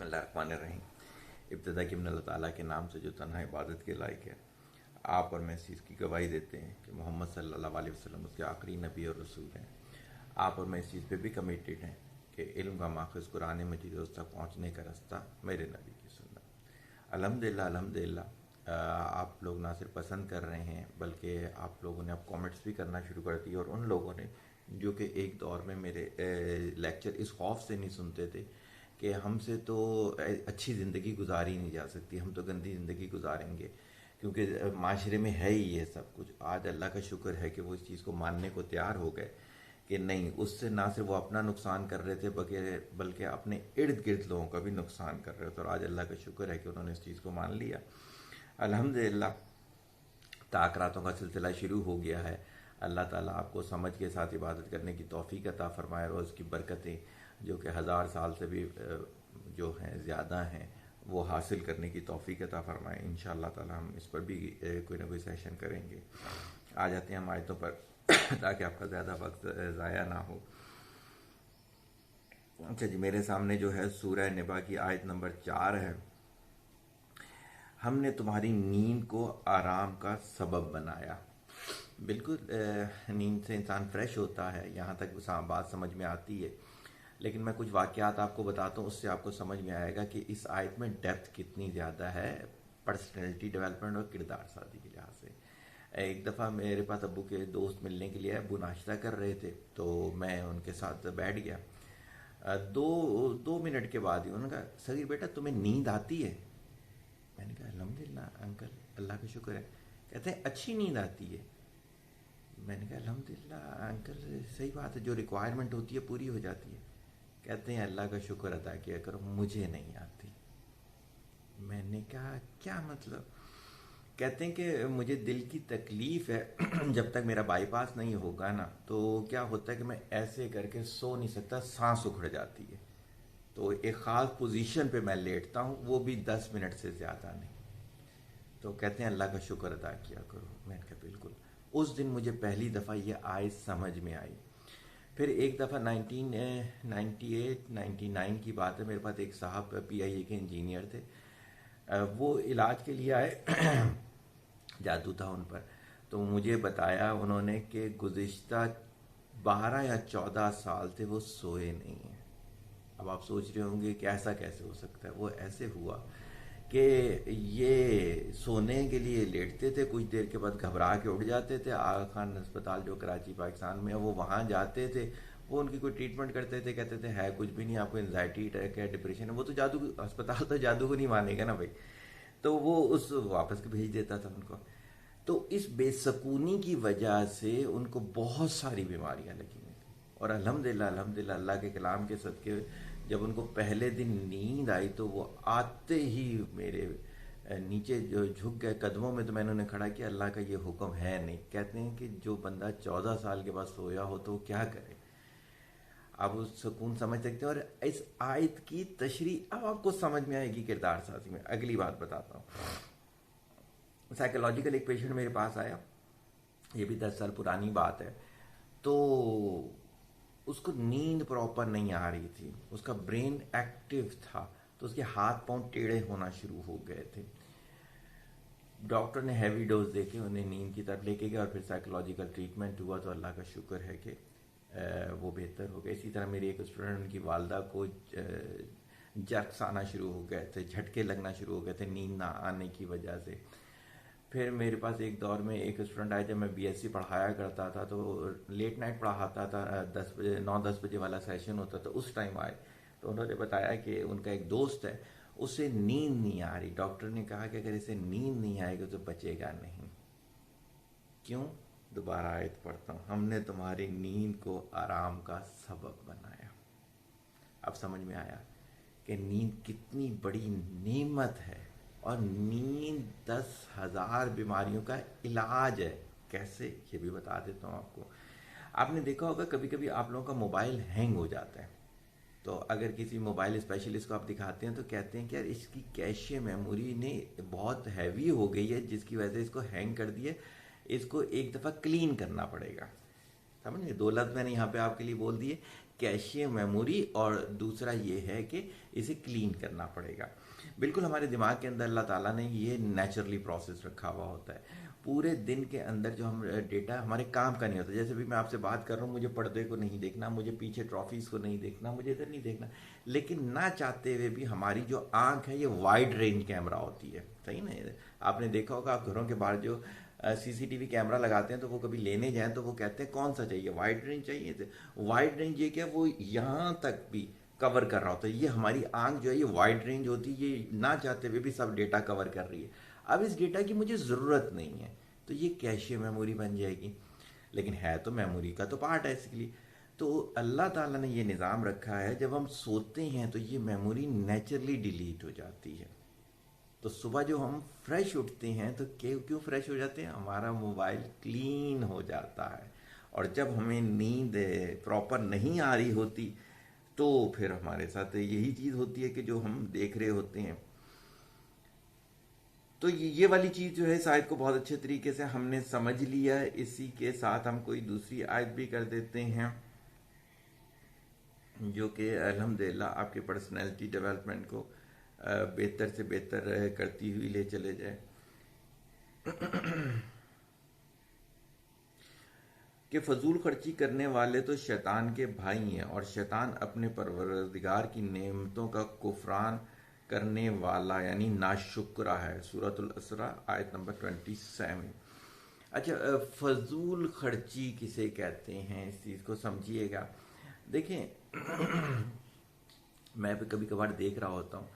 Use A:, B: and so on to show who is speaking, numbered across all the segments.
A: اللہ الرحمن الرحیم۔ ابتدا کی من اللہ تعالیٰ کے نام سے جو تنہا عبادت کے لائق ہے۔ آپ اور میں اس چیز کی گواہی دیتے ہیں کہ محمد صلی اللہ علیہ وسلم اس کے آخری نبی اور رسول ہیں۔ آپ اور میں اس چیز پہ بھی کمیٹیڈ ہیں کہ علم کا ماخذ قرآن مجید اس تک پہنچنے کا راستہ میرے نبی کی سنت۔ الحمدللہ آپ لوگ نہ صرف پسند کر رہے ہیں بلکہ آپ لوگوں نے اب کامنٹس بھی کرنا شروع کر دی، اور ان لوگوں نے جو کہ ایک دور میں میرے لیکچر اس خوف سے نہیں سنتے تھے کہ ہم سے تو اچھی زندگی گزاری نہیں جا سکتی، ہم تو گندی زندگی گزاریں گے کیونکہ معاشرے میں ہے ہی یہ سب کچھ، آج اللہ کا شکر ہے کہ وہ اس چیز کو ماننے کو تیار ہو گئے کہ نہیں، اس سے نہ صرف وہ اپنا نقصان کر رہے تھے بلکہ اپنے ارد گرد لوگوں کا بھی نقصان کر رہے تھے، اور آج اللہ کا شکر ہے کہ انہوں نے اس چیز کو مان لیا۔ الحمدللہ تاکراتوں کا سلسلہ شروع ہو گیا ہے۔ اللہ تعالیٰ آپ کو سمجھ کے ساتھ عبادت کرنے کی توفیق عطا فرمائے، اور اس کی برکتیں جو کہ 1000 سال سے بھی جو ہیں زیادہ ہیں وہ حاصل کرنے کی توفیق عطا فرمائے۔ انشاءاللہ تعالیٰ ہم اس پر بھی کوئی نہ کوئی سیشن کریں گے۔ آ جاتے ہیں ہم آیتوں پر تاکہ آپ کا زیادہ وقت ضائع نہ ہو۔ اچھا جی، میرے سامنے جو ہے سورہ نبا کی آیت نمبر 4 ہے۔ ہم نے تمہاری نیند کو آرام کا سبب بنایا۔ بالکل نیند سے انسان فریش ہوتا ہے، یہاں تک بات سمجھ میں آتی ہے، لیکن میں کچھ واقعات آپ کو بتاتا ہوں، اس سے آپ کو سمجھ میں آئے گا کہ اس آیت میں ڈیپتھ کتنی زیادہ ہے پرسنالٹی ڈیولپمنٹ اور کردار سازی کے لحاظ سے۔ ایک دفعہ میرے پاس ابو کے دوست ملنے کے لیے، ابو ناشتہ کر رہے تھے تو میں ان کے ساتھ بیٹھ گیا۔ دو منٹ کے بعد ہی انہوں نے کہا، صغیر بیٹا تمہیں نیند آتی ہے؟ میں نے کہا الحمدللہ انکل، اللہ کا شکر ہے۔ کہتے ہیں اچھی نیند آتی ہے؟ میں نے کہا الحمدللہ انکل صحیح بات ہے، جو ریکوائرمنٹ ہوتی ہے پوری ہو جاتی ہے۔ کہتے ہیں اللہ کا شکر ادا کیا کرو، مجھے نہیں آتی۔ میں نے کہا کیا مطلب؟ کہتے ہیں کہ مجھے دل کی تکلیف ہے، جب تک میرا بائی پاس نہیں ہوگا نا تو کیا ہوتا ہے کہ میں ایسے کر کے سو نہیں سکتا، سانس اکھڑ جاتی ہے، تو ایک خاص پوزیشن پہ میں لیٹتا ہوں، وہ بھی 10 منٹ سے زیادہ نہیں۔ تو کہتے ہیں اللہ کا شکر ادا کیا کرو۔ میں نے کہا بالکل۔ اس دن مجھے پہلی دفعہ یہ آیت سمجھ میں آئی۔ پھر ایک دفعہ 1998-99 کی بات ہے، میرے پاس ایک صاحب PIA کے انجینئر تھے، وہ علاج کے لیے آئے، جادو تھا ان پر، تو مجھے بتایا انہوں نے کہ گزشتہ 12 یا 14 سال سے وہ سوئے نہیں ہیں۔ اب آپ سوچ رہے ہوں گے کہ ایسا کیسے ہو سکتا ہے؟ وہ ایسے ہوا کہ یہ سونے کے لیے لیٹتے تھے، کچھ دیر کے بعد گھبرا کے اٹھ جاتے تھے، آغا خان اسپتال جو کراچی پاکستان میں ہے، وہ وہاں جاتے تھے، وہ ان کی کوئی ٹریٹمنٹ کرتے تھے، کہتے تھے ہے کچھ بھی نہیں، آپ کو انزائٹی اٹیک ہے، ڈپریشن ہے، وہ تو جادو، اسپتال تو جادو کو نہیں مانے گا نا بھائی، تو وہ اس واپس بھیج دیتا تھا ان کو۔ تو اس بے سکونی کی وجہ سے ان کو بہت ساری بیماریاں لگی ہوئی تھیں، اور الحمدللہ اللہ کے کلام کے صدقے جب ان کو پہلے دن نیند آئی تو وہ آتے ہی میرے نیچے جو جھک گئے قدموں میں، تو میں انہوں نے کھڑا کیا، اللہ کا یہ حکم ہے نہیں۔ کہتے ہیں کہ جو بندہ 14 سال کے بعد سویا ہو تو وہ کیا کرے؟ آپ اس سکون سمجھ سکتے ہیں، اور اس آیت کی تشریح اب آپ کو سمجھ میں آئے گی کردار سازی میں۔ اگلی بات بتاتا ہوں۔ سائیکولوجیکل ایک پیشنٹ میرے پاس آیا، یہ بھی 10 سال پرانی بات ہے، تو اس کو نیند پراپر نہیں آ رہی تھی، اس کا برین ایکٹیو تھا، تو اس کے ہاتھ پاؤں ٹیڑھے ہونا شروع ہو گئے تھے۔ ڈاکٹر نے ہیوی ڈوز دے کے انہیں نیند کی طرف لے کے گیا، اور پھر سائیکولوجیکل ٹریٹمنٹ ہوا تو اللہ کا شکر ہے کہ وہ بہتر ہو گئے۔ اسی طرح میری ایک اسٹوڈنٹ کی والدہ کو جرکس آنا شروع ہو گئے تھے، جھٹکے لگنا شروع ہو گئے تھے نیند نہ آنے کی وجہ سے۔ پھر میرے پاس ایک دور میں ایک اسٹوڈنٹ آیا، جب میں BSc پڑھایا کرتا تھا تو لیٹ نائٹ پڑھاتا تھا، 9-10 بجے والا سیشن ہوتا تھا، اس ٹائم آئے تو انہوں نے بتایا کہ ان کا ایک دوست ہے، اسے نیند نہیں آ رہی، ڈاکٹر نے کہا کہ اگر اسے نیند نہیں آئے گی تو بچے گا نہیں۔ کیوں؟ دوبارہ آیت پڑھتا ہوں، ہم نے تمہاری نیند کو آرام کا سبب بنایا۔ اب سمجھ میں آیا کہ نیند کتنی بڑی نعمت ہے، اور نیند 10,000 بیماریوں کا علاج ہے۔ کیسے؟ یہ بھی بتا دیتا ہوں آپ کو۔ آپ نے دیکھا ہوگا کبھی کبھی آپ لوگوں کا موبائل ہینگ ہو جاتا ہے، تو اگر کسی موبائل اسپیشلسٹ کو آپ دکھاتے ہیں تو کہتے ہیں کہ یار اس کی کیشے میموری نے بہت ہیوی ہو گئی ہے، جس کی وجہ سے اس کو ہینگ کر دیے، اس کو ایک دفعہ کلین کرنا پڑے گا۔ سمجھے؟ 2 لفظ میں نے یہاں پہ آپ کے لیے بول دیے، کیشے میموری، اور دوسرا یہ ہے کہ اسے کلین کرنا پڑے گا. بالکل ہمارے دماغ کے اندر اللہ تعالیٰ نے یہ نیچرلی پروسیس رکھا ہوا ہوتا ہے. پورے دن کے اندر جو ہم ڈیٹا ہمارے کام کا نہیں ہوتا. جیسے بھی میں آپ سے بات کر رہا ہوں، مجھے پردے کو نہیں دیکھنا، مجھے پیچھے ٹرافیز کو نہیں دیکھنا، مجھے ادھر نہیں دیکھنا، لیکن نہ چاہتے ہوئے بھی ہماری جو آنکھ ہے یہ وائڈ رینج کیمرہ ہوتی ہے. صحیح نا؟ آپ نے دیکھا ہوگا، آپ گھروں کے باہر جو سی سی ٹی وی کیمرہ لگاتے ہیں تو وہ کبھی لینے جائیں تو وہ کہتے ہیں کون سا چاہیے، وائڈ رینج چاہیے. وائڈ رینج یہ کیا، وہ یہاں تک بھی کور کر رہا ہوتا ہے. یہ ہماری آنکھ جو ہے یہ وائڈ رینج ہوتی ہے، یہ نہ چاہتے ہوئے بھی سب ڈیٹا کور کر رہی ہے. اب اس ڈیٹا کی مجھے ضرورت نہیں ہے تو یہ کیشے میموری بن جائے گی، لیکن ہے تو میموری کا تو پارٹ ہے اس کے لیے. تو اللہ تعالیٰ نے یہ نظام رکھا ہے، جب ہم سوتے ہیں تو یہ میموری نیچرلی ڈیلیٹ ہو جاتی ہے. تو صبح جو ہم فریش اٹھتے ہیں تو کیوں فریش ہو جاتے ہیں؟ ہمارا موبائل کلین ہو جاتا ہے. اور جب ہمیں نیند پراپر نہیں آ رہی ہوتی تو پھر ہمارے ساتھ یہی چیز ہوتی ہے کہ جو ہم دیکھ رہے ہوتے ہیں. تو یہ والی چیز جو ہے اس آیت کو بہت اچھے طریقے سے ہم نے سمجھ لیا ہے. اسی کے ساتھ ہم کوئی دوسری آیت بھی کر دیتے ہیں جو کہ الحمدللہ آپ کے پرسنالٹی ڈیولپمنٹ کو بہتر سے بہتر کرتی ہوئی لے چلے جائے. کہ فضول خرچی کرنے والے تو شیطان کے بھائی ہیں، اور شیطان اپنے پروردگار کی نعمتوں کا کفران کرنے والا یعنی ناشکرہ ہے. سورۃ الاسراء آیت نمبر 27. اچھا، فضول خرچی کسے کہتے ہیں، اس چیز کو سمجھیے گا. دیکھیں میں بھی کبھی کبھار دیکھ رہا ہوتا ہوں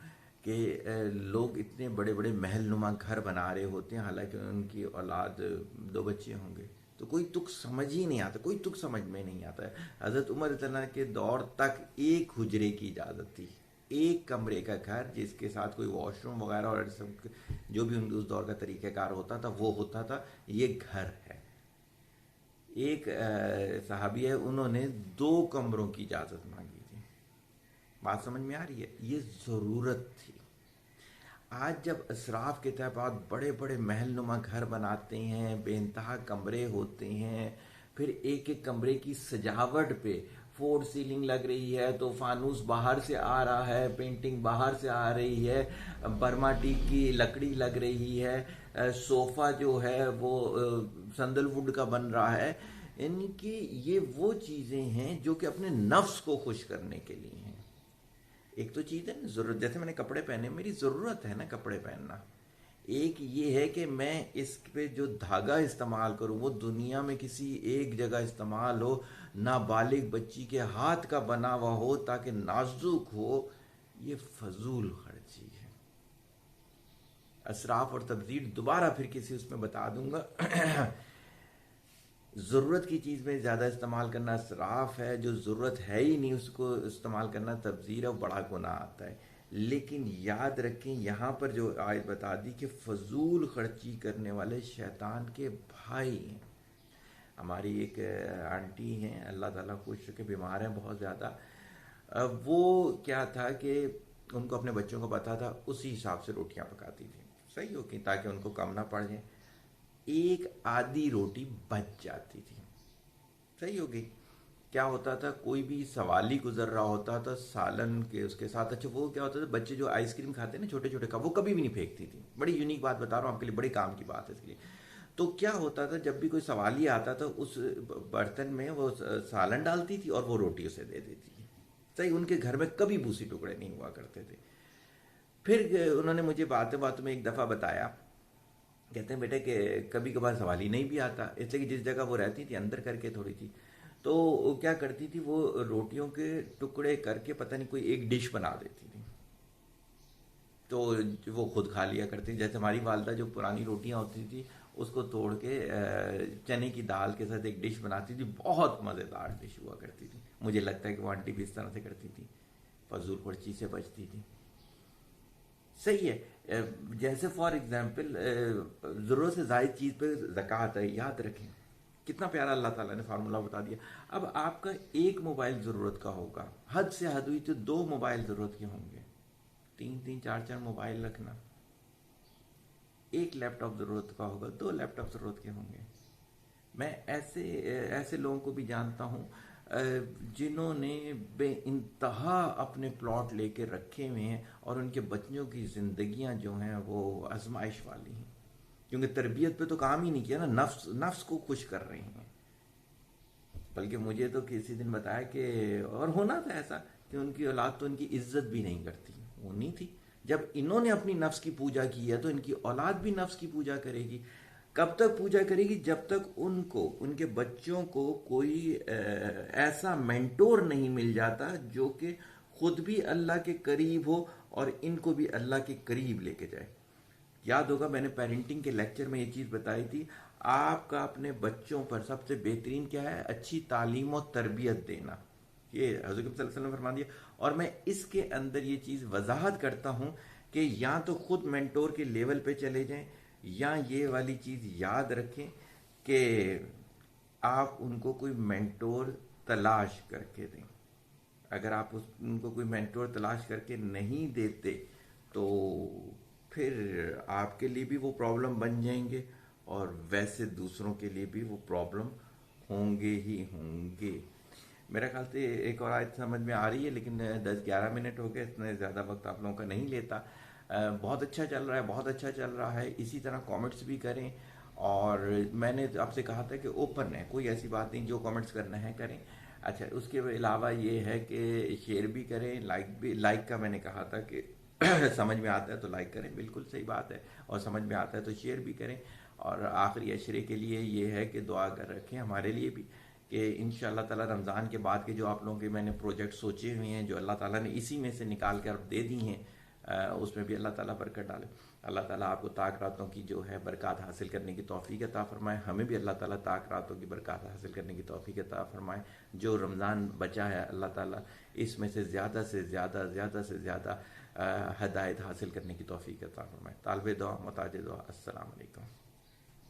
A: کہ لوگ اتنے بڑے بڑے محل نما گھر بنا رہے ہوتے ہیں، حالانکہ ان کی اولاد 2 بچے ہوں گے. تو کوئی تک سمجھ ہی نہیں آتا، کوئی تک سمجھ میں نہیں آتا ہے. حضرت عمر رضی اللہ عنہ کے دور تک ایک حجرے کی اجازت تھی، ایک کمرے کا گھر جس کے ساتھ کوئی واش روم وغیرہ اور جو بھی ان کے اس دور کا طریقہ کار ہوتا تھا وہ ہوتا تھا. یہ گھر ہے. ایک صحابی ہے، انہوں نے 2 کمروں کی اجازت مانگی تھی. بات سمجھ میں آ رہی ہے؟ یہ ضرورت تھی. آج جب اسراف کے تحت بڑے بڑے محل نما گھر بناتے ہیں، بے انتہا کمرے ہوتے ہیں، پھر ایک ایک کمرے کی سجاوٹ پہ فور سیلنگ لگ رہی ہے تو فانوس باہر سے آ رہا ہے، پینٹنگ باہر سے آ رہی ہے، برما ٹیک کی لکڑی لگ رہی ہے، صوفہ جو ہے وہ سندل ووڈ کا بن رہا ہے. ان کی یہ وہ چیزیں ہیں جو کہ اپنے نفس کو خوش کرنے کے لیے ہیں. ایک تو چیز ہے نا ضرورت، جیسے میں نے کپڑے پہنے، میری ضرورت ہے نا کپڑے پہننا. ایک یہ ہے کہ میں اس پہ جو دھاگا استعمال کروں وہ دنیا میں کسی ایک جگہ استعمال ہو، نابالغ بچی کے ہاتھ کا بنا ہوا ہو تاکہ نازک ہو. یہ فضول خرچی ہے. اسراف اور تبذیر دوبارہ پھر کسی اس میں بتا دوں گا. ضرورت کی چیز میں زیادہ استعمال کرنا اسراف ہے، جو ضرورت ہے ہی نہیں اس کو استعمال کرنا تبذیر ہے، بڑا گناہ آتا ہے. لیکن یاد رکھیں یہاں پر جو آیت بتا دی کہ فضول خرچی کرنے والے شیطان کے بھائی ہیں. ہماری ایک آنٹی ہیں، اللہ تعالیٰ خوش رکھے، بیمار ہیں بہت زیادہ. وہ کیا تھا کہ ان کو اپنے بچوں کو پتا تھا، اسی حساب سے روٹیاں پکاتی تھیں. صحیح ہو کہ تاکہ ان کو کم نہ پڑ جائیں. ایک آدھی روٹی بچ جاتی تھی. صحیح ہو گئی. کیا ہوتا تھا، کوئی بھی سوالی گزر رہا ہوتا تھا سالن کے اس کے ساتھ. اچھا وہ کیا ہوتا تھا، بچے جو آئس کریم کھاتے ہیں نا چھوٹے چھوٹے کپ، وہ کبھی بھی نہیں پھینکتی تھی. بڑی یونیک بات بتا رہا ہوں آپ کے لیے، بڑے کام کی بات ہے اس کے لیے. تو کیا ہوتا تھا، جب بھی کوئی سوالی آتا تھا اس برتن میں وہ سالن ڈالتی تھی اور وہ روٹی اسے دے دیتی تھی. صحیح. ان کے گھر میں کبھی بوسی ٹکڑے نہیں ہوا کرتے تھے. پھر انہوں نے مجھے باتوں باتوں میں ایک دفعہ بتایا، کہتے ہیں بیٹے کہ کبھی کبھار سوال ہی نہیں بھی آتا، اس لیے کہ جس جگہ وہ رہتی تھی اندر کر کے تھوڑی تھی، تو کیا کرتی تھی وہ روٹیوں کے ٹکڑے کر کے پتہ نہیں کوئی ایک ڈش بنا دیتی تھی. تو وہ خود کھا لیا کرتی. جیسے ہماری والدہ جو پرانی روٹیاں ہوتی تھی اس کو توڑ کے چنے کی دال کے ساتھ ایک ڈش بناتی تھی، بہت مزیدار ڈش ہوا کرتی تھی. مجھے لگتا ہے کہ وہ آنٹی بھی اس طرح سے کرتی تھی، فضول خرچی سے بچتی تھی. صحیح ہے. جیسے فار ایگزامپل ضرورت سے زائد چیز پہ زکوٰۃ ہے. یاد رکھیں کتنا پیارا اللہ تعالیٰ نے فارمولہ بتا دیا. اب آپ کا ایک موبائل ضرورت کا ہوگا، حد سے حد ہوئی تو 2 موبائل ضرورت کے ہوں گے، 3 4 موبائل رکھنا. ایک لیپ ٹاپ ضرورت کا ہوگا، 2 لیپ ٹاپ ضرورت کے ہوں گے. میں ایسے لوگوں کو بھی جانتا ہوں جنہوں نے بے انتہا اپنے پلاٹ لے کے رکھے ہوئے ہیں اور ان کے بچوں کی زندگیاں جو ہیں وہ آزمائش والی ہیں، کیونکہ تربیت پہ تو کام ہی نہیں کیا نا، نفس کو خوش کر رہی ہیں۔ بلکہ مجھے تو کسی دن بتایا کہ اور ہونا تھا ایسا کہ ان کی اولاد تو ان کی عزت بھی نہیں کرتی، وہ نہیں تھی۔ جب انہوں نے اپنی نفس کی پوجا کی ہے تو ان کی اولاد بھی نفس کی پوجا کرے گی۔ کب تک پوجا کرے گی؟ جب تک ان کو، ان کے بچوں کو کوئی ایسا مینٹور نہیں مل جاتا جو کہ خود بھی اللہ کے قریب ہو اور ان کو بھی اللہ کے قریب لے کے جائے۔ یاد ہوگا میں نے پیرنٹنگ کے لیکچر میں یہ چیز بتائی تھی، آپ کا اپنے بچوں پر سب سے بہترین کیا ہے؟ اچھی تعلیم و تربیت دینا۔ یہ حضرت صلی اللہ علیہ وسلم نے فرما دیا، اور میں اس کے اندر یہ چیز وضاحت کرتا ہوں کہ یا تو خود مینٹور کے لیول پہ چلے جائیں، یا یہ والی چیز یاد رکھیں کہ آپ ان کو کوئی مینٹور تلاش کر کے دیں۔ اگر آپ ان کو کوئی مینٹور تلاش کر کے نہیں دیتے تو پھر آپ کے لیے بھی وہ پرابلم بن جائیں گے، اور ویسے دوسروں کے لیے بھی وہ پرابلم ہوں گے ہی ہوں گے۔ میرا خیال سے ایک اور آیت سمجھ میں آ رہی ہے، لیکن 10-11 منٹ ہو گئے، اتنا زیادہ وقت آپ لوگوں کا نہیں لیتا۔ بہت اچھا چل رہا ہے، بہت اچھا چل رہا ہے، اسی طرح کامنٹس بھی کریں، اور میں نے آپ سے کہا تھا کہ اوپن ہے، کوئی ایسی بات نہیں، جو کامنٹس کرنا ہے کریں۔ اچھا، اس کے علاوہ یہ ہے کہ شیئر بھی کریں، لائک کا میں نے کہا تھا کہ سمجھ میں آتا ہے تو لائک کریں، بالکل صحیح بات ہے، اور سمجھ میں آتا ہے تو شیئر بھی کریں۔ اور آخری اشرے کے لیے یہ ہے کہ دعا کر رکھیں ہمارے لیے بھی، کہ انشاءاللہ تعالی رمضان کے بعد کے جو آپ لوگوں کے میں نے پروجیکٹ سوچے ہوئے ہیں، جو اللہ تعالیٰ نے اسی میں سے نکال کر دے دی ہیں، اس میں بھی اللہ تعالیٰ برکت ڈالے۔ اللہ تعالیٰ آپ کو طاق راتوں کی جو ہے برکات حاصل کرنے کی توفیق عطا فرمائے، ہمیں بھی اللہ تعالیٰ طاق راتوں کی برکات حاصل کرنے کی توفیق عطا فرمائے۔ جو رمضان بچا ہے اللہ تعالیٰ اس میں سے زیادہ سے زیادہ ہدایت حاصل کرنے کی توفیق عطا فرمائے۔ طالب دعا، محتاج دعا، السلام علیکم۔